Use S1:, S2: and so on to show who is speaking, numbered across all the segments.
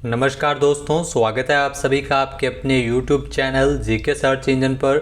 S1: नमस्कार दोस्तों, स्वागत है आप सभी का आपके अपने YouTube channel GK search engine पर।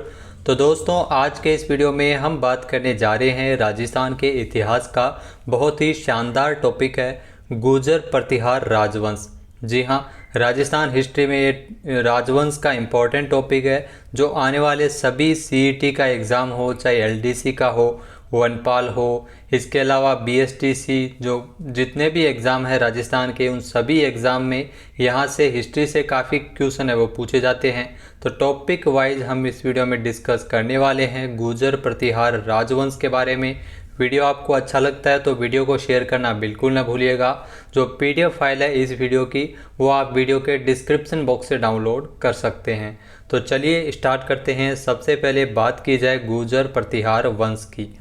S1: तो दोस्तों, आज के इस वीडियो में हम बात करने जा रहे हैं राजस्थान के इतिहास का। बहुत ही शानदार टॉपिक है गुर्जर प्रतिहार राजवंश। जी हाँ, राजस्थान हिस्ट्री में ये राजवंश का इम्पोर्टेंट टॉपिक है जो आने वाले सभी सीईटी का एग्ज़ाम हो, चाहे एलडीसी का हो, वनपाल हो, इसके अलावा बीएसटीसी, जो जितने भी एग्ज़ाम है राजस्थान के, उन सभी एग्ज़ाम में यहाँ से हिस्ट्री से काफ़ी क्वेश्चन है वो पूछे जाते हैं। तो टॉपिक वाइज हम इस वीडियो में डिस्कस करने वाले हैं गुर्जर प्रतिहार राजवंश के बारे में। वीडियो आपको अच्छा लगता है तो वीडियो को शेयर करना बिल्कुल ना भूलिएगा। जो पीडीएफ फाइल है इस वीडियो की, वो आप वीडियो के डिस्क्रिप्शन बॉक्स से डाउनलोड कर सकते हैं। तो चलिए स्टार्ट करते हैं। सबसे पहले बात की जाए गुर्जर प्रतिहार वंश की।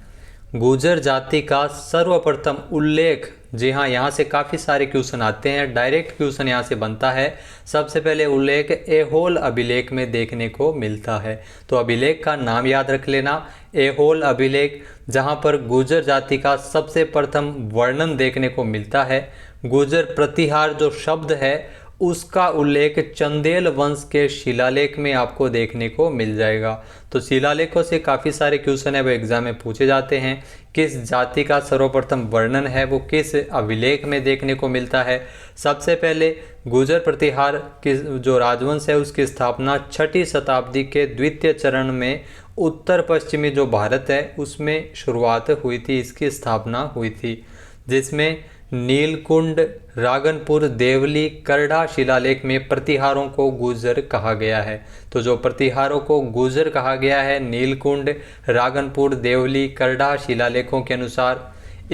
S1: गुर्जर जाति का सर्वप्रथम उल्लेख, जी हाँ, यहाँ से काफ़ी सारे क्वेश्चन आते हैं, डायरेक्ट क्वेश्चन यहाँ से बनता है। सबसे पहले उल्लेख ऐहोल अभिलेख में देखने को मिलता है। तो अभिलेख का नाम याद रख लेना, ऐहोल अभिलेख, जहाँ पर गुर्जर जाति का सबसे प्रथम वर्णन देखने को मिलता है। गुर्जर प्रतिहार जो शब्द है उसका उल्लेख चंदेल वंश के शिलालेख में आपको देखने को मिल जाएगा। तो शिलालेखों से काफ़ी सारे क्वेश्चन है वो एग्जाम में पूछे जाते हैं। किस जाति का सर्वप्रथम वर्णन है वो किस अभिलेख में देखने को मिलता है। सबसे पहले गुर्जर प्रतिहार की जो राजवंश है उसकी स्थापना 6ठी शताब्दी के द्वितीय चरण में उत्तर पश्चिमी जो भारत है उसमें शुरुआत हुई थी, इसकी स्थापना हुई थी, जिसमें नीलकुंड, रागनपुर, देवली, करड़ा शिलालेख में प्रतिहारों को गुर्जर कहा गया है। तो जो प्रतिहारों को गुर्जर कहा गया है, नीलकुंड, रागनपुर, देवली, करड़ा शिलालेखों के अनुसार।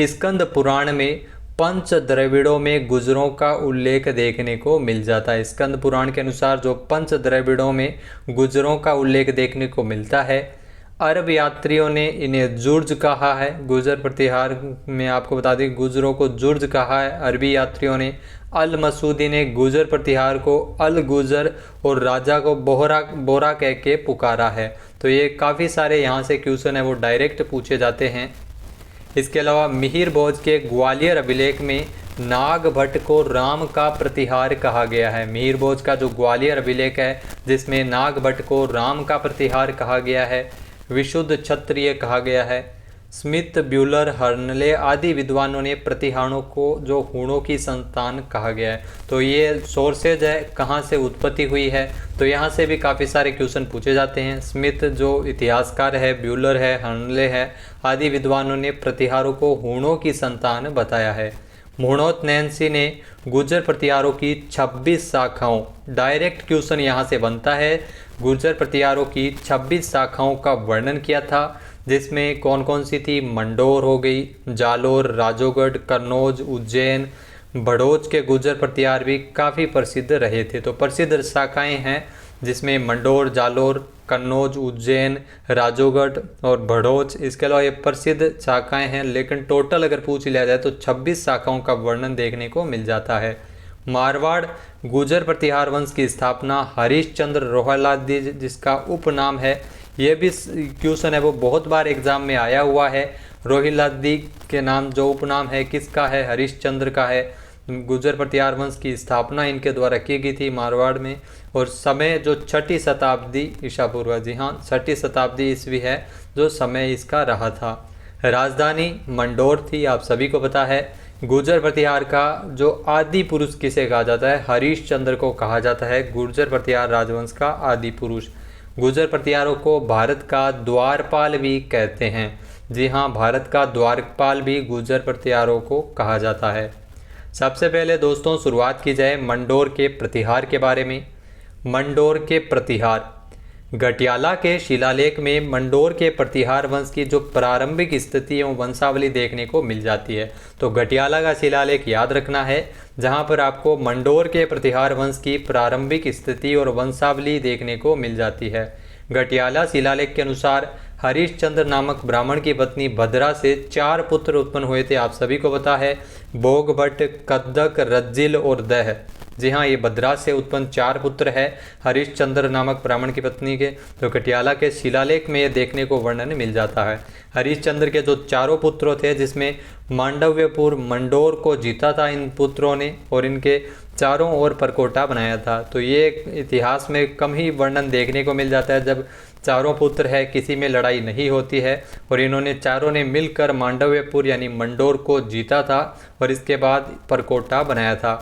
S1: स्कंद पुराण में पंच द्रविड़ों में गुर्जरों का उल्लेख देखने को मिल जाता है। स्कंद पुराण के अनुसार जो पंच द्रविड़ों में गुर्जरों का उल्लेख देखने को मिलता है। अरब यात्रियों ने इन्हें जुर्ज कहा है। गुर्जर प्रतिहार में आपको बता दें गुर्जरों को जुर्ज कहा है अरबी यात्रियों ने। अल मसूदी ने गुर्जर प्रतिहार को अल गुर्जर और राजा को बोरा कह के पुकारा है। तो ये काफ़ी सारे यहाँ से क्वेश्चन है वो डायरेक्ट पूछे जाते हैं। इसके अलावा मिहिर भोज के ग्वालियर अभिलेख में नाग भट्ट को राम का प्रतिहार कहा गया है। मिहिर भोज का जो ग्वालियर अभिलेख है जिसमें नाग भट्ट को राम का प्रतिहार कहा गया है, विशुद्ध क्षत्रिय कहा गया है। स्मिथ, ब्यूलर, हर्नले आदि विद्वानों ने प्रतिहारों को जो हूणों की संतान कहा गया है। तो ये सोर्सेज है कहाँ से उत्पत्ति हुई है, तो यहाँ से भी काफ़ी सारे क्वेश्चन पूछे जाते हैं। स्मिथ जो इतिहासकार है, ब्यूलर है, हर्नले है आदि विद्वानों ने प्रतिहारों को हूणों की संतान बताया है। मुहणोत नैन्सी ने गुर्जर प्रतिहारों की 26 शाखाओं, डायरेक्ट क्वेश्चन यहाँ से बनता है, गुर्जर प्रतिहारों की 26 शाखाओं का वर्णन किया था, जिसमें कौन कौन सी थी। मंडोर हो गई, जालोर, राजोगढ़, कन्नौज, उज्जैन, भड़ोच के गुर्जर प्रतिहार भी काफ़ी प्रसिद्ध रहे थे। तो प्रसिद्ध शाखाएं हैं जिसमें मंडोर, जालोर, कन्नौज, उज्जैन, राजोगढ़ और भड़ोच, इसके अलावा ये प्रसिद्ध शाखाएं हैं। लेकिन टोटल अगर पूछ लिया जाए तो 26 शाखाओं का वर्णन देखने को मिल जाता है। मारवाड़ गुर्जर प्रतिहार वंश की स्थापना हरिश्चंद्र रोहिल्लादी, जिसका उपनाम है, ये भी क्वेश्चन है वो बहुत बार एग्जाम में आया हुआ है। रोहिल्लादी के नाम जो उपनाम है किसका है, हरिश्चंद्र का है। गुर्जर प्रतिहार वंश की स्थापना इनके द्वारा की गई थी मारवाड़ में, और समय जो 6ठी शताब्दी ईसा पूर्व, जी हाँ 6ठी शताब्दी ईस्वी है जो समय इसका रहा था। राजधानी मंडोर थी, आप सभी को पता है। गुर्जर प्रतिहार का जो आदि पुरुष किसे कहा जाता है, हरिश्चंद्र को कहा जाता है गुर्जर प्रतिहार राजवंश का आदि पुरुष। गुर्जर प्रतिहारों को भारत का द्वारपाल भी कहते हैं। जी हाँ, भारत का द्वारपाल भी गुर्जर प्रतिहारों को कहा जाता है। सबसे पहले दोस्तों शुरुआत की जाए मंडोर के प्रतिहार के बारे में। मंडोर के प्रतिहार, गटियाला के शिलालेख में मंडोर के प्रतिहार वंश की जो प्रारंभिक स्थिति एवं वंशावली देखने को मिल जाती है। तो गटियाला का शिलालेख याद रखना है जहां पर आपको मंडोर के प्रतिहार वंश की प्रारंभिक स्थिति और वंशावली देखने को मिल जाती है। गटियाला शिलालेख के अनुसार हरिश्चंद्र नामक ब्राह्मण की पत्नी भद्रा से 4 पुत्र उत्पन्न हुए थे। आप सभी को पता है, भोग भट्ट, कद्दक, रज्जिल और दह। जी हाँ, ये बद्रास से उत्पन्न 4 पुत्र है हरिश्चंद्र नामक ब्राह्मण की पत्नी के। तो कटियाला के शिलालेख में ये देखने को वर्णन मिल जाता है। हरिश्चंद्र के जो 4 पुत्र थे, जिसमें मांडव्यपुर मंडोर को जीता था इन पुत्रों ने, और इनके चारों ओर परकोटा बनाया था। तो ये इतिहास में कम ही वर्णन देखने को मिल जाता है जब चारों पुत्र है, किसी में लड़ाई नहीं होती है, और इन्होंने चारों ने मिलकर मांडव्यपुर यानी मंडोर को जीता था और इसके बाद परकोटा बनाया था।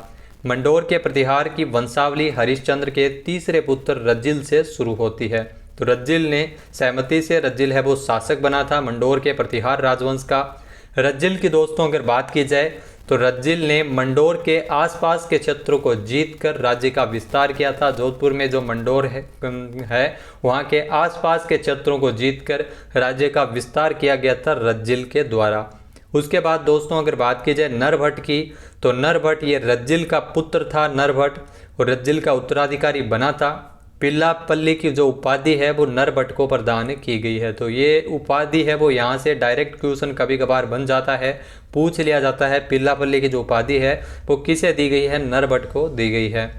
S1: मंडोर के प्रतिहार की वंशावली हरिश्चंद्र के तीसरे पुत्र रज्जिल से शुरू होती है। तो रज्जिल ने सहमति से, रज्जिल है वो शासक बना था मंडोर के प्रतिहार राजवंश का। रज्जिल की दोस्तों अगर बात की जाए तो रज्जिल ने मंडोर के आसपास के क्षेत्रों को जीतकर राज्य का विस्तार किया था। जोधपुर में जो मंडोर है वहाँ के आसपास के क्षेत्रों को जीतकर राज्य का विस्तार किया गया था रज्जिल के द्वारा। उसके बाद दोस्तों अगर बात की जाए नरभट्ट की, तो नरभट्ट ये रज्जिल का पुत्र था नरभट्ट, और रज्जिल का उत्तराधिकारी बना था। पिल्लापल्ली की जो उपाधि है वो नरभट्ट को प्रदान की गई है। तो ये उपाधि है वो यहाँ से डायरेक्ट क्वेश्चन कभी कभार बन जाता है, पूछ लिया जाता है। पिल्लापल्ली की जो उपाधि है वो किसे दी गई है? नरभट्ट को दी गई है।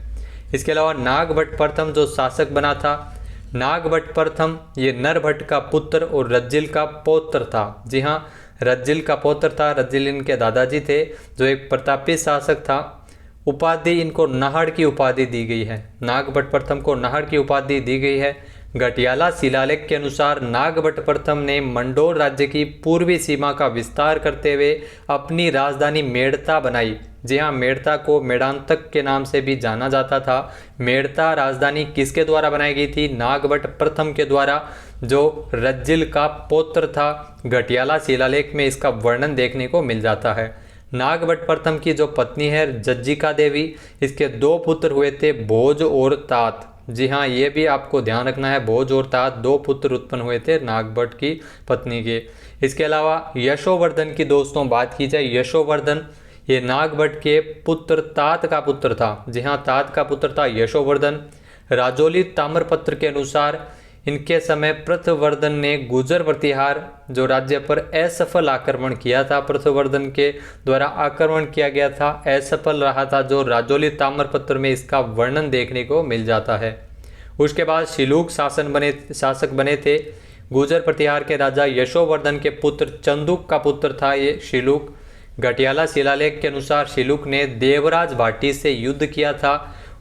S1: इसके अलावा नागभट्ट प्रथम जो शासक बना था, नागभट्ट प्रथम ये नरभट्ट का पुत्र और रज्जिल का पौत्र था। जी हाँ, रज्जिल का पौत्र था, रज्जिल इनके दादाजी थे जो एक प्रतापी शासक था। उपाधि इनको नाहड़ की उपाधि दी गई है, नागभट्ट प्रथम को नाहड़ की उपाधि दी गई है। गटियाला शिलालेख के अनुसार नागभट्ट प्रथम ने मंडोर राज्य की पूर्वी सीमा का विस्तार करते हुए अपनी राजधानी मेड़ता बनाई। जी हाँ, मेड़ता को मेड़ांतक के नाम से भी जाना जाता था। मेड़ता राजधानी किसके द्वारा बनाई गई थी? नागभट्ट प्रथम के द्वारा, जो रज्जिल का पौत्र था। गटियाला शिलालेख में इसका वर्णन देखने को मिल जाता है। नागभट्ट प्रथम की जो पत्नी है जज्जिका देवी, इसके 2 पुत्र हुए थे, भोज और तात। जी हाँ, ये भी आपको ध्यान रखना है, भोज और तात 2 पुत्र उत्पन्न हुए थे नागभट्ट की पत्नी के। इसके अलावा यशोवर्धन की दोस्तों बात की जाए, यशोवर्धन ये नागभट्ट के पुत्र तात का पुत्र था। जी हाँ, तात का पुत्र था यशोवर्धन। राजौली ताम्रपत्र के अनुसार इनके समय पृथ्वीवर्धन ने गुर्जर प्रतिहार जो राज्य पर असफल आक्रमण किया था, पृथ्वीवर्धन के द्वारा आक्रमण किया गया था, असफल रहा था, जो राजौली ताम्रपत्र में इसका वर्णन देखने को मिल जाता है। उसके बाद शिलूक शासक बने थे। गुर्जर प्रतिहार के राजा यशोवर्धन के पुत्र चंदुक का पुत्र था ये शिलूक। गटियाला शिलालेख के अनुसार शिलूक ने देवराज भाटी से युद्ध किया था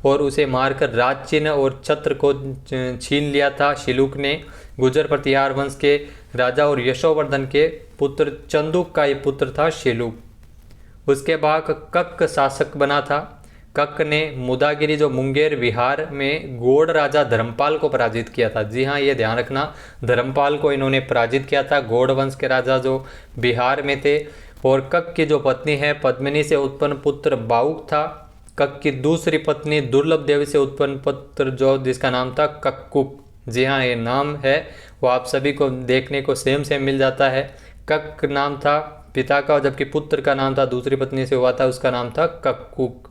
S1: और उसे मारकर राज चिन्ह और छत्र को छीन लिया था। शिलूक ने गुर्जर प्रतिहार वंश के राजा और यशोवर्धन के पुत्र चंदुक का ये पुत्र था शिलूक। उसके बाद कक्क शासक बना था। कक्क ने मुदागिरी जो मुंगेर विहार में गौड़ राजा धर्मपाल को पराजित किया था। जी हाँ, ये ध्यान रखना, धर्मपाल को इन्होंने पराजित किया था, गौड़ वंश के राजा जो बिहार में थे। और कक्क की जो पत्नी है पद्मिनी से उत्पन्न पुत्र बाउक था। कक्क की दूसरी पत्नी दुर्लभ देवी से उत्पन्न पुत्र जो जिसका नाम था कक्कुक। जी हाँ, ये नाम है वो आप सभी को देखने को सेम मिल जाता है। कक्क नाम था पिता का, जबकि पुत्र का नाम था दूसरी पत्नी से हुआ था, उसका नाम था कक्कुक।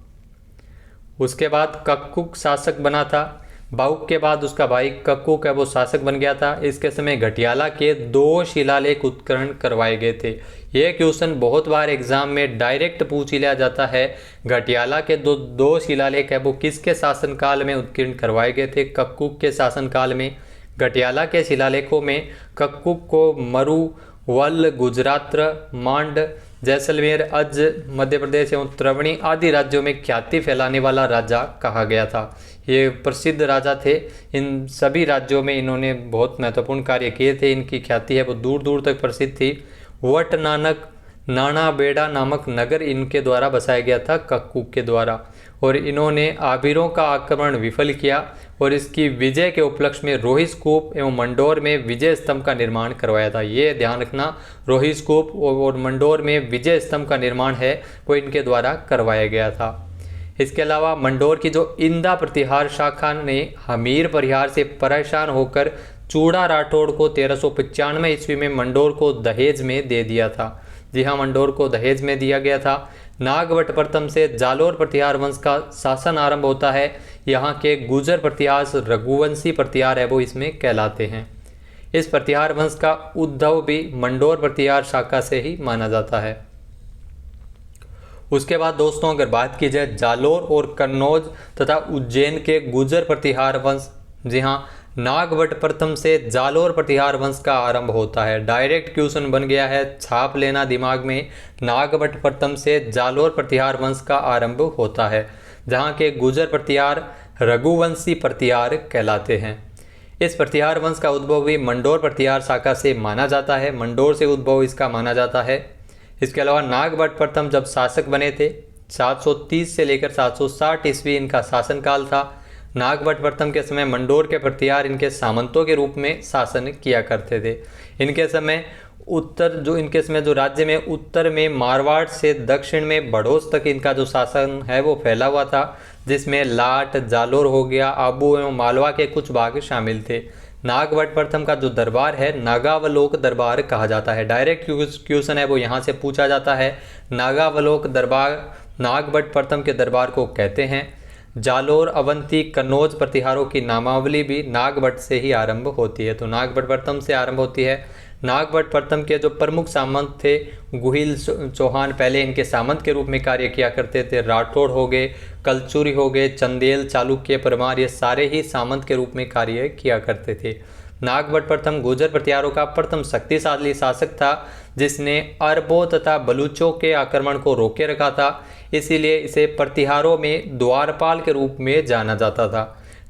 S1: उसके बाद कक्कुक शासक बना था। बाउक के बाद उसका भाई कक्कुक है वो शासक बन गया था। इसके समय घटियाला के 2 शिलालेख उत्कीर्ण करवाए गए थे। ये क्वेश्चन बहुत बार एग्जाम में डायरेक्ट पूछ लिया जाता है। घटियाला के 2 शिलालेख है वो किसके शासनकाल में उत्कीर्ण करवाए गए थे? कक्कुक के शासनकाल में। घटियाला के शिलालेखों में कक्कुक को मरु, वल, गुजरात, मांड, जैसलमेर, अज, मध्य प्रदेश एवं त्रवणी आदि राज्यों में ख्याति फैलाने वाला राजा कहा गया था। ये प्रसिद्ध राजा थे। इन सभी राज्यों में इन्होंने बहुत महत्वपूर्ण कार्य किए थे। इनकी ख्याति है वो दूर दूर तक प्रसिद्ध थी। वट नानक नाना बेड़ा नामक नगर इनके द्वारा बसाया गया था कक्कुक के द्वारा, और इन्होंने आबिरों का आक्रमण विफल किया और इसकी विजय के उपलक्ष्य में रोहिस्तकूप एवं मंडोर में विजय स्तंभ का निर्माण करवाया था। ये ध्यान रखना, रोहिस्तकूप और मंडोर में विजय स्तंभ का निर्माण है वो इनके द्वारा करवाया गया था। इसके अलावा मंडोर की जो इंदा प्रतिहार शाखा ने हमीर परिहार से परेशान होकर चूड़ा राठौड़ को 1395 ईस्वी में मंडोर को दहेज में दे दिया था। जी हाँ, मंडोर को दहेज में दिया गया था। नागभट्ट प्रथम से जालोर प्रतिहार वंश का शासन आरंभ होता है। यहाँ के गुर्जर प्रतिहार रघुवंशी प्रतिहार है वो इसमें कहलाते हैं। इस प्रतिहार वंश का उद्भव भी मंडोर प्रतिहार शाखा से ही माना जाता है। उसके बाद दोस्तों अगर बात की जाए जालोर और कन्नौज तथा उज्जैन के गुर्जर प्रतिहार वंश, जी हाँ, नागभट्ट प्रथम से जालोर प्रतिहार वंश का आरंभ होता है। डायरेक्ट क्वेश्चन बन गया है, छाप लेना दिमाग में। नागभट्ट प्रथम से जालोर प्रतिहार वंश का आरंभ होता है, जहाँ के गुर्जर प्रतिहार रघुवंशी प्रतिहार कहलाते हैं। इस प्रतिहार वंश का उद्भव भी मंडोर प्रतिहार शाखा से माना जाता है, मंडोर से उद्भव इसका माना जाता है। इसके अलावा नागभट्ट प्रथम जब शासक बने थे 730 से लेकर 760 ईस्वी इनका शासनकाल था। नागभट्ट प्रथम के समय मंडोर के प्रतिहार इनके सामंतों के रूप में शासन किया करते थे। इनके समय इनके समय जो राज्य में उत्तर में मारवाड़ से दक्षिण में बड़ौस तक इनका जो शासन है वो फैला हुआ था, जिसमें लाट, जालोर हो गया, आबू एवं मालवा के कुछ भाग शामिल थे। नागभट्ट प्रथम का जो दरबार है नागावलोक दरबार कहा जाता है। डायरेक्ट क्वेश्चन है वो यहाँ से पूछा जाता है। नागावलोक दरबार नागभट्ट प्रथम के दरबार को कहते हैं। जालोर, अवंती, कन्नौज प्रतिहारों की नामावली भी नागभट्ट से ही आरंभ होती है, तो नागभट्ट प्रथम से आरंभ होती है। नागभट्ट प्रथम के जो प्रमुख सामंत थे गुहिल चौहान पहले इनके सामंत के रूप में कार्य किया करते थे। राठौड़ हो गए, कलचुरी हो गए, चंदेल, चालुक्य, परमार, ये सारे ही सामंत के रूप में कार्य किया करते थे। नागभट्ट प्रथम गुर्जर प्रतिहारों का प्रथम शक्तिशाली शासक था, जिसने अरबों तथा बलूचों के आक्रमण को रोके रखा था। इसीलिए इसे प्रतिहारों में द्वारपाल के रूप में जाना जाता था।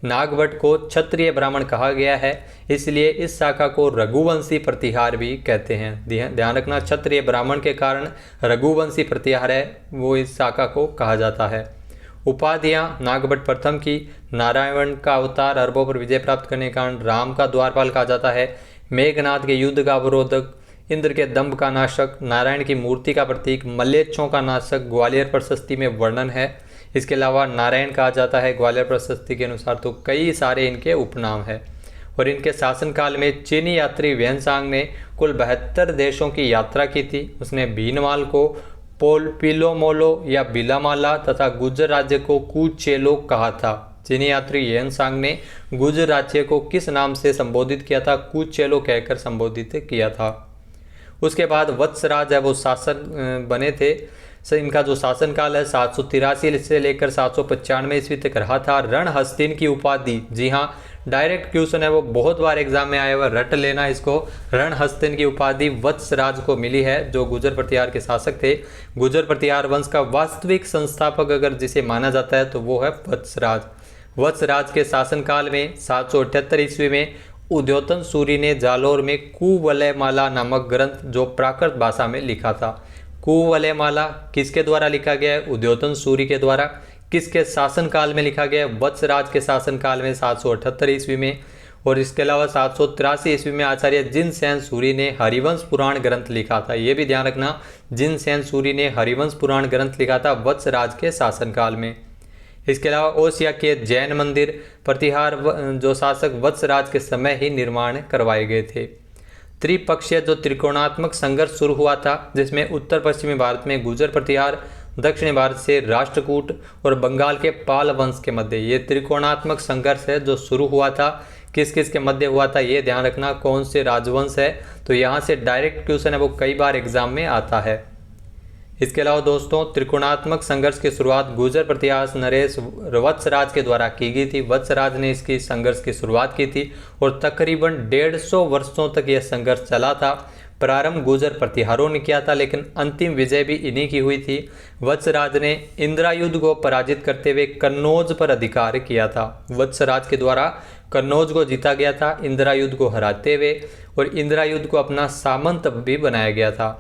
S1: नागभट्ट को क्षत्रिय ब्राह्मण कहा गया है, इसलिए इस शाखा को रघुवंशी प्रतिहार भी कहते हैं। ध्यान रखना, क्षत्रिय ब्राह्मण के कारण रघुवंशी प्रतिहार है वो इस शाखा को कहा जाता है। उपाधियां नागभट्ट प्रथम की: नारायण का अवतार, अरबों पर विजय प्राप्त करने के कारण राम का द्वारपाल कहा जाता है। मेघनाथ के युद्ध का अवरोधक, इंद्र के दंभ का नाशक, नारायण की मूर्ति का प्रतीक, मल्लेच्छों का नाशक ग्वालियर प्रशस्ति में वर्णन है। इसके अलावा नारायण कहा जाता है ग्वालियर प्रशस्ति के अनुसार। तो कई सारे इनके उपनाम हैं। और इनके शासनकाल में चीनी यात्री वेनसांग ने कुल 72 देशों की यात्रा की थी। उसने भीनमाल को पिलोमोलो या बिलामाला तथा गुर्जर राज्य को कूचेलो कहा था। चीनी यात्री वेनसांग ने गुर्जर राज्य को किस नाम से संबोधित किया था? कूचेलो कहकर संबोधित किया था। उसके बाद वत्सराज है वो शासक बने थे। इनका जो शासनकाल है 783 से लेकर 795 ईस्वी तक रहा था। रणहस्तिन की उपाधि, जी हाँ, डायरेक्ट क्वेश्चन है वो बहुत बार एग्जाम में आया हुआ, रट लेना इसको। रणहस्तिन की उपाधि वत्सराज को मिली है, जो गुर्जर प्रतिहार के शासक थे। गुर्जर प्रतिहार वंश का वास्तविक संस्थापक अगर जिसे माना जाता है तो वो है वत्सराज। वत्सराज के शासनकाल में 778 ईस्वी में उद्योतन सूरी ने जालोर में कुवलयमाला नामक ग्रंथ जो प्राकृत भाषा में लिखा था। कुवलयमाला किसके द्वारा लिखा गया है? उद्योतन सूरी के द्वारा। किसके शासनकाल में लिखा गया है? वत्सराज के शासनकाल में 778 ईस्वी में। और इसके अलावा 783 ईस्वी में आचार्य जिनसेन सूरी ने हरिवंश पुराण ग्रंथ लिखा था। ये भी ध्यान रखना, जिनसेन सूरी ने हरिवंश पुराण ग्रंथ लिखा था वत्सराज के शासनकाल में। इसके अलावा ओसिया के जैन मंदिर प्रतिहार जो शासक वत्सराज के समय ही निर्माण करवाए गए थे। त्रिपक्षीय जो त्रिकोणात्मक संघर्ष शुरू हुआ था, जिसमें उत्तर पश्चिमी भारत में गुर्जर प्रतिहार, दक्षिणी भारत से राष्ट्रकूट और बंगाल के पाल वंश के मध्य ये त्रिकोणात्मक संघर्ष है जो शुरू हुआ था। किस किस के मध्य हुआ था ये ध्यान रखना, कौन से राजवंश है, तो यहाँ से डायरेक्ट क्वेश्चन है वो कई बार एग्जाम में आता है। इसके अलावा दोस्तों त्रिकोणात्मक संघर्ष की शुरुआत गुर्जर प्रतिहार नरेश वत्सराज के द्वारा की गई थी। वत्सराज ने इसकी संघर्ष की शुरुआत की थी और तकरीबन 150 वर्षों तक यह संघर्ष चला था। प्रारंभ गुर्जर प्रतिहारों ने किया था, लेकिन अंतिम विजय भी इन्हीं की हुई थी। वत्सराज ने इंद्रायुध को पराजित करते हुए कन्नौज पर अधिकार किया था। वत्सराज के द्वारा कन्नौज को जीता गया था इंद्रायुध को हराते हुए, और इंद्रायुध को अपना सामंत भी बनाया गया था।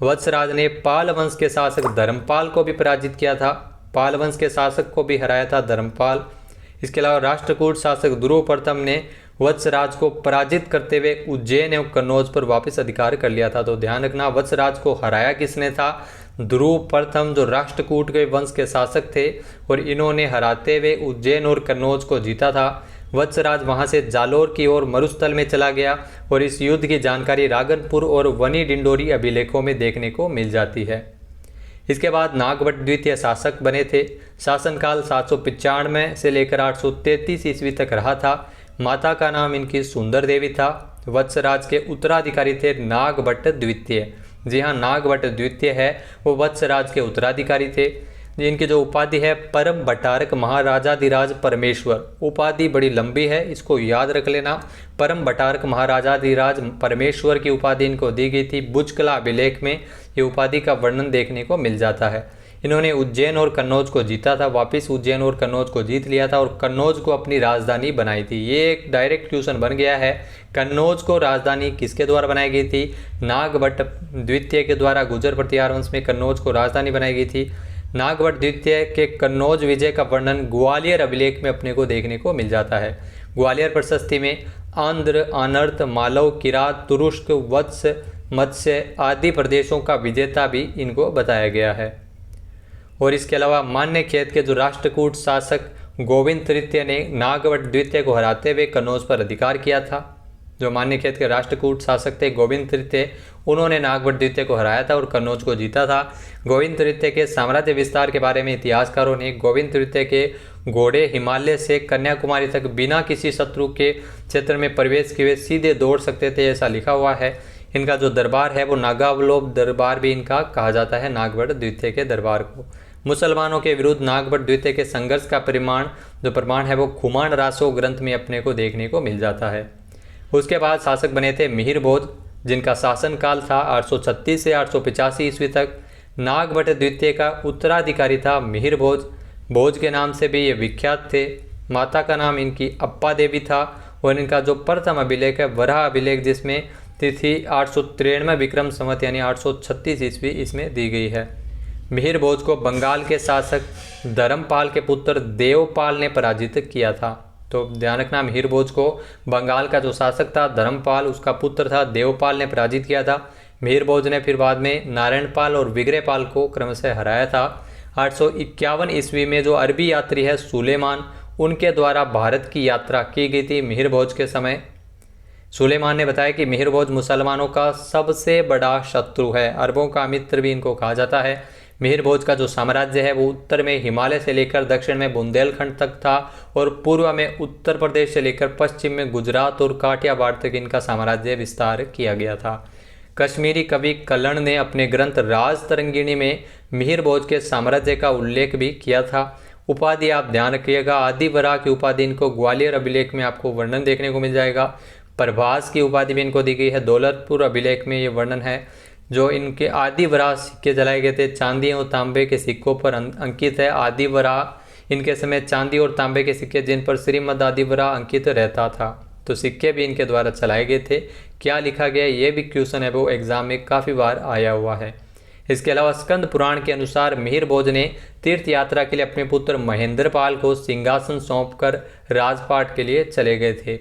S1: वत्सराज ने पाल वंश के शासक धर्मपाल को भी पराजित किया था। पाल वंश के शासक को भी हराया था धर्मपाल। इसके अलावा राष्ट्रकूट शासक ध्रुव प्रथम ने वत्सराज को पराजित करते हुए उज्जैन एवं कन्नौज पर वापस अधिकार कर लिया था। तो ध्यान रखना, वत्सराज को हराया किसने था? ध्रुव प्रथम जो राष्ट्रकूट के वंश के शासक थे, और इन्होंने हराते हुए उज्जैन और कन्नौज को जीता था। वत्सराज वहां से जालोर की ओर मरुस्थल में चला गया, और इस युद्ध की जानकारी रागनपुर और वनी डिंडोरी अभिलेखों में देखने को मिल जाती है। इसके बाद नागभट्ट द्वितीय शासक बने थे। शासनकाल 795 से लेकर 833 ईस्वी तक रहा था। माता का नाम इनकी सुंदर देवी था। वत्सराज के उत्तराधिकारी थे नागभट्ट द्वितीय। जी हाँ, नागभट्ट द्वितीय है वो वत्सराज के उत्तराधिकारी थे। इनकी जो उपाधि है परम भट्टारक महाराजाधिराज परमेश्वर, उपाधि बड़ी लंबी है, इसको याद रख लेना। परम भट्टारक महाराजाधिराज परमेश्वर की उपाधि इनको दी गई थी। बुजकला अभिलेख में ये उपाधि का वर्णन देखने को मिल जाता है। इन्होंने उज्जैन और कन्नौज को जीता था, वापस उज्जैन और कन्नौज को जीत लिया था और कन्नौज को अपनी राजधानी बनाई थी। ये एक डायरेक्ट क्वेश्चन बन गया है, कन्नौज को राजधानी किसके द्वारा बनाई गई थी? नागभट्ट द्वितीय के द्वारा गुर्जर प्रतिहार वंश में कन्नौज को राजधानी बनाई गई थी। नागभट्ट द्वितीय के कन्नौज विजय का वर्णन ग्वालियर अभिलेख में अपने को देखने को मिल जाता है। ग्वालियर प्रशस्ति में आंध्र, अनर्त, मालव, किरात, तुरुष्क, वत्स, मत्स्य आदि प्रदेशों का विजेता भी इनको बताया गया है। और इसके अलावा मान्य खेत के जो राष्ट्रकूट शासक गोविंद तृतीय ने नागभट्ट द्वितीय को हराते हुए कन्नौज पर अधिकार किया था। जो मान्य खेत के राष्ट्रकूट शासक थे गोविंद तृतीय, उन्होंने नागभट्ट द्वितीय को हराया था और कन्नौज को जीता था। गोविंद तृतीय के साम्राज्य विस्तार के बारे में इतिहासकारों ने गोविंद तृतीय के घोड़े हिमालय से कन्याकुमारी तक बिना किसी शत्रु के क्षेत्र में प्रवेश किए सीधे दौड़ सकते थे, ऐसा लिखा हुआ है। इनका जो दरबार है वो नागावलोब दरबार भी इनका कहा जाता है, नागभट्ट द्वितीय के दरबार को। मुसलमानों के विरुद्ध नागभट्ट द्वितीय के संघर्ष का प्रमाण है वो खुमान रासो ग्रंथ में अपने को देखने को मिल जाता है। उसके बाद शासक बने थे मिहिर भोज, जिनका शासनकाल था 836 से 885 ईस्वी तक। नागभट्ट द्वितीय का उत्तराधिकारी था मिहिर भोज। भोज के नाम से भी ये विख्यात थे। माता का नाम इनकी अप्पा देवी था और इनका जो प्रथम अभिलेख है वराह अभिलेख, जिसमें तिथि 893 विक्रम संवत यानी 836 ईस्वी इसमें दी गई है। मिहिर भोज को बंगाल के शासक धर्मपाल के पुत्र देवपाल ने पराजित किया था। तो ध्यान रखना, मिहिर भोज को बंगाल का जो शासक था धर्मपाल, उसका पुत्र था देवपाल ने पराजित किया था। मिहिर भोज ने फिर बाद में नारायणपाल और विग्रहपाल को क्रमशः हराया था। 851 ईस्वी में जो अरबी यात्री है सुलेमान, उनके द्वारा भारत की यात्रा की गई थी मिहिर भोज के समय। सुलेमान ने बताया कि मिहिर भोज मुसलमानों का सबसे बड़ा शत्रु है, अरबों का मित्र भी इनको कहा जाता है। मिहिर भोज का जो साम्राज्य है वो उत्तर में हिमालय से लेकर दक्षिण में बुंदेलखंड तक था और पूर्व में उत्तर प्रदेश से लेकर पश्चिम में गुजरात और काठियावाड़ तक इनका साम्राज्य विस्तार किया गया था। कश्मीरी कवि कल्हण ने अपने ग्रंथ राज तरंगिणी में मिहिर भोज के साम्राज्य का उल्लेख भी किया था। उपाधि आप ध्यान रखिएगा, आदिवरा की उपाधि इनको ग्वालियर अभिलेख में आपको वर्णन देखने को मिल जाएगा। प्रभास की उपाधि भी इनको दी गई है, दौलतपुर अभिलेख में ये वर्णन है। जो इनके आदिवरा सिक्के जलाए गए थे चांदी और तांबे के सिक्कों पर अंकित है। आदिवरा इनके समय चांदी और तांबे के सिक्के जिन पर श्रीमद आदिवरा अंकित रहता था, तो सिक्के भी इनके द्वारा चलाए गए थे। क्या लिखा गया ये भी क्वेश्चन है वो एग्जाम में काफ़ी बार आया हुआ है। इसके अलावा स्कंद पुराण के अनुसार मिहिर भोज ने तीर्थ यात्रा के लिए अपने पुत्र महेंद्रपाल को सिंहासन सौंपकर राजपाट के लिए चले गए थे।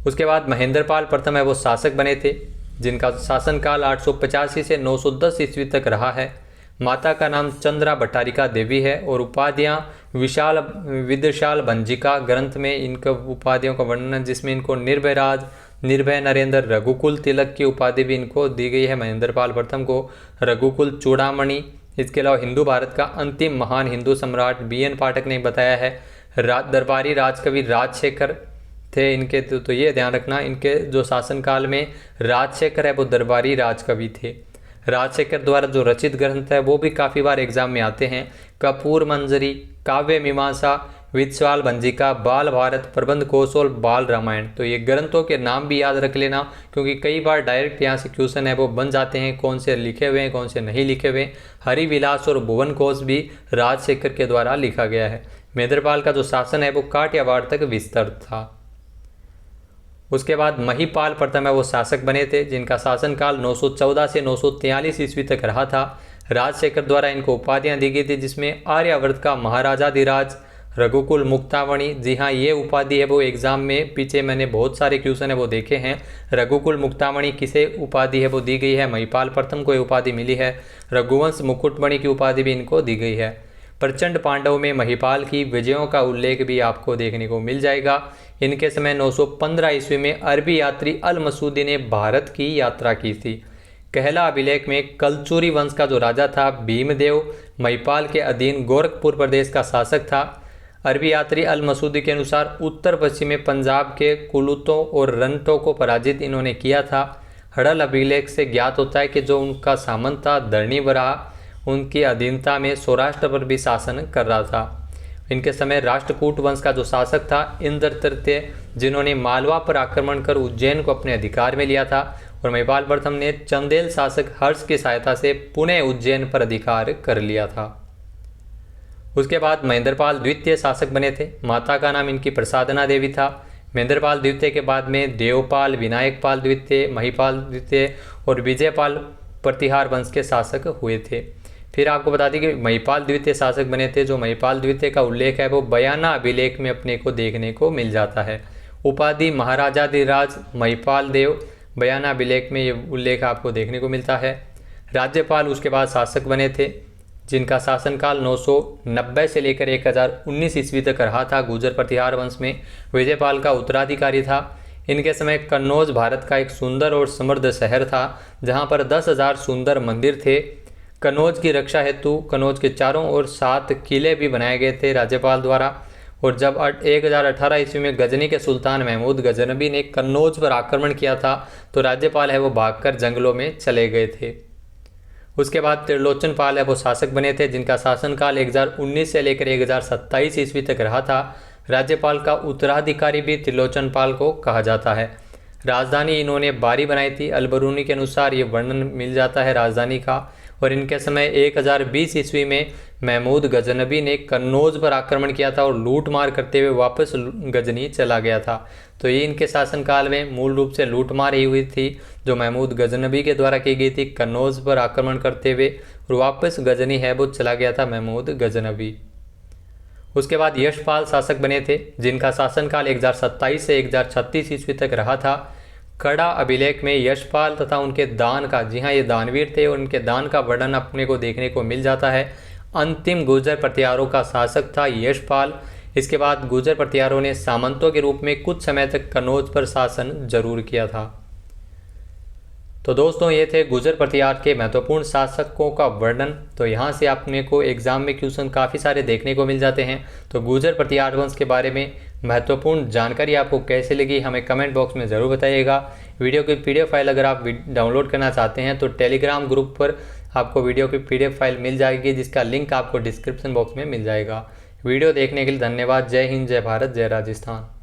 S1: उसके बाद महेंद्रपाल प्रथम है वो शासक बने थे, जिनका शासनकाल 885 से 910 ईस्वी तक रहा है। माता का नाम चंद्रा भट्टारिका देवी है और उपाधियाँ विशाल विदशाल भंजिका ग्रंथ में इनका उपाधियों का वर्णन, जिसमें इनको निर्भय राज, निर्भय नरेंद्र, रघुकुल तिलक की उपाधि भी इनको दी गई है महेंद्रपाल प्रथम को। रघुकुल चूड़ामणि। इसके अलावा हिंदू भारत का अंतिम महान हिंदू सम्राट BN पाठक ने बताया है। दरबारी राजकवि राजशेखर थे इनके, तो ये ध्यान रखना, इनके जो शासनकाल में राजशेखर है वो दरबारी राजकवि थे। राजशेखर द्वारा जो रचित ग्रंथ है वो भी काफ़ी बार एग्जाम में आते हैं। कपूर मंजरी, काव्य मीमांसा, विद्वाल भंजिका, बाल भारत, प्रबंध कोश और बाल रामायण। तो ये ग्रंथों के नाम भी याद रख लेना, क्योंकि कई बार डायरेक्ट यहाँ से क्वेश्चन है वो बन जाते हैं, कौन से लिखे हुए हैं कौन से नहीं लिखे हुए। हरिविलास और भुवन कोश भी राजशेखर के द्वारा लिखा गया है। महेंद्रपाल का जो शासन है वो काठियावाड़ तक विस्तृत था। उसके बाद महिपाल प्रथम है वो शासक बने थे, जिनका शासनकाल 914 से 943 ईस्वी तक रहा था। राजशेखर द्वारा इनको उपाधियां दी गई थी, जिसमें आर्यावर्त का महाराजाधिराज, रघुकुल मुक्तामणि। जी हाँ, ये उपाधि है वो एग्जाम में पीछे मैंने बहुत सारे क्वेश्चन है वो देखे हैं। रघुकुल मुक्तामणि किसे उपाधि है वो दी गई है? महिपाल प्रथम को ये उपाधि मिली है। रघुवंश मुकुटमणि की उपाधि भी इनको दी गई है। प्रचंड पांडव में महिपाल की विजयों का उल्लेख भी आपको देखने को मिल जाएगा। इनके समय 915 ईस्वी में अरबी यात्री अल मसूदी ने भारत की यात्रा की थी। कहला अभिलेख में कलचुरी वंश का जो राजा था भीमदेव महिपाल के अधीन गोरखपुर प्रदेश का शासक था। अरबी यात्री अल मसूदी के अनुसार उत्तर पश्चिम में पंजाब के कुलूतों और रनटों को पराजित इन्होंने किया था। हड़ल अभिलेख से ज्ञात होता है कि जो उनका सामंत था धरणीवराह, उनकी अधीनता में सौराष्ट्र पर भी शासन कर रहा था। इनके समय राष्ट्रकूट वंश का जो शासक था इंद्र तृतीय, जिन्होंने मालवा पर आक्रमण कर उज्जैन को अपने अधिकार में लिया था, और महिपाल प्रथम ने चंदेल शासक हर्ष की सहायता से पुनः उज्जैन पर अधिकार कर लिया था। उसके बाद महेंद्रपाल द्वितीय शासक बने थे। माता का नाम इनकी प्रसादना देवी था। महेंद्रपाल द्वितीय के बाद में देवपाल, विनायकपाल द्वितीय, महिपाल द्वितीय और विजयपाल प्रतिहार वंश के शासक हुए थे। फिर आपको बता दें कि महिपाल द्वितीय शासक बने थे। जो महिपाल द्वितीय का उल्लेख है वो बयाना अभिलेख में अपने को देखने को मिल जाता है। उपाधि महाराजाधिराज महिपाल देव, बयाना अभिलेख में ये उल्लेख आपको देखने को मिलता है। राज्यपाल उसके बाद शासक बने थे, जिनका शासनकाल 990 से लेकर 1019 ईस्वी तक रहा था। गुर्जर प्रतिहार वंश में विजयपाल का उत्तराधिकारी था। इनके समय कन्नौज भारत का एक सुंदर और समृद्ध शहर था, जहाँ पर 10,000 सुंदर मंदिर थे। कन्नौज की रक्षा हेतु कन्नौज के चारों ओर 7 किले भी बनाए गए थे राज्यपाल द्वारा। और जब 1018 ईस्वी में गजनी के सुल्तान महमूद गजनबी ने कन्नौज पर आक्रमण किया था, तो राज्यपाल है वो भागकर जंगलों में चले गए थे। उसके बाद त्रिलोचन पाल है वो शासक बने थे, जिनका शासनकाल 1019 से लेकर 1027 ईस्वी तक रहा था। राज्यपाल का उत्तराधिकारी भी त्रिलोचन पाल को कहा जाता है। राजधानी इन्होंने बारी बनाई थी। अलबरूनी के अनुसार ये वर्णन मिल जाता है राजधानी का। और इनके समय 1020 ईस्वी में महमूद गजनबी ने कन्नौज पर आक्रमण किया था और लूटमार करते हुए वापस गजनी चला गया था। तो ये इनके शासनकाल में मूल रूप से लूटमार ही हुई थी, जो महमूद गजनबी के द्वारा की गई थी कन्नौज पर आक्रमण करते हुए, और वापस गजनी है वो चला गया था महमूद गजनबी। उसके बाद यशपाल शासक बने थे, जिनका शासनकाल 1027 से 1036 ईस्वी तक रहा था। कड़ा अभिलेख में यशपाल तथा उनके दान का, जी हाँ ये दानवीर थे, और उनके दान का वर्णन अपने को देखने को मिल जाता है। अंतिम गुर्जर प्रतिहारों का शासक था यशपाल। इसके बाद गुर्जर प्रतिहारों ने सामंतों के रूप में कुछ समय तक कन्नौज पर शासन जरूर किया था। तो दोस्तों ये थे गुर्जर प्रतिहार के महत्वपूर्ण शासकों का वर्णन। तो यहाँ से आपने को एग्जाम में क्वेश्चन काफ़ी सारे देखने को मिल जाते हैं। तो गुर्जर प्रतिहार वंश के बारे में महत्वपूर्ण जानकारी आपको कैसे लगी हमें कमेंट बॉक्स में ज़रूर बताइएगा। वीडियो की PDF फाइल अगर आप डाउनलोड करना चाहते हैं तो टेलीग्राम ग्रुप पर आपको वीडियो की PDF फाइल मिल जाएगी, जिसका लिंक आपको डिस्क्रिप्शन बॉक्स में मिल जाएगा। वीडियो देखने के लिए धन्यवाद। जय हिंद, जय भारत, जय राजस्थान।